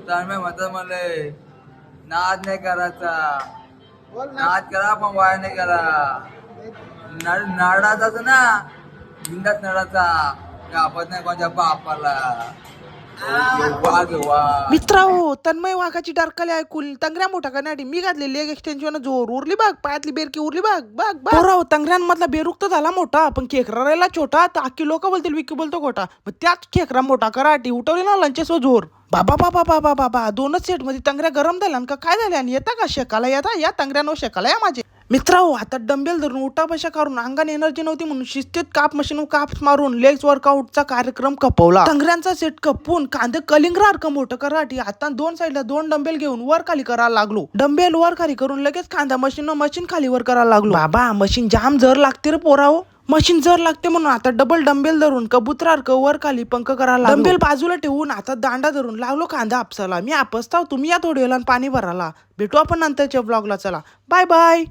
तन्मय म्हणतात म्हणले नाद नाही करायचा, नाद करा पण वाया नाही करा. नाडाचाच ना बिंदात नडाचा कापत नाही कोणत्या बापाला. मित्रांनो, तन्मय वाघाची डरकाली ऐकून तंगऱ्या मोठा करण्यासाठी मी घातली लेग एक्सटेन्शन जोर उरली बघ, पायातली बेरकी उरली बघ बघ बघ. पोराव, तंगऱ्यांमधला बेरुक तर झाला मोठा, पण खेकरा राहिला छोटा. तर अख्खी लोक बोलतील विकी बोलतो खोटा. मग त्याच खेकरा मोठा कराटी उठवली ना लंचेस व जोर. बाबा बाबा बाबा बाबा, दोनच सेट मध्ये तंगऱ्या गरम झाल्या का काय झाल्या? आणि येता का शेकाला? येता या तंगऱ्यानो शेकाला या माझे मित्रांनो. आता डंबेल धरून उठा बशा करून अंगाने एनर्जी नव्हती म्हणून शिस्तीत काप मशीन काप मारून लेग्स वर्कआउटचा कार्यक्रम कपवला. तंगऱ्यांचा सेट कपून कांदे कलिंगरासारखं मोठं कराठी आता दोन साईडला दोन डंबेल घेऊन वर खाली करायला लागलो. डंबेल वर खाली करून लगेच कांदा मशीन खाली वर करायला लागलो. बाबा, मशीन जाम जर लागते रे पोराव. मशीन जर लागते म्हणून आता डबल डंबेल धरून कबुतरार वर खाली पंख करायला डंबेल बाजूला ठेवून आता दांडा धरून लागलो कांदा आपसाला. मी आपसताव, तुम्ही या थोडी वेळानं पाणी भराला. भेटू आपण नंतरच्या ब्लॉगला. चला बाय बाय.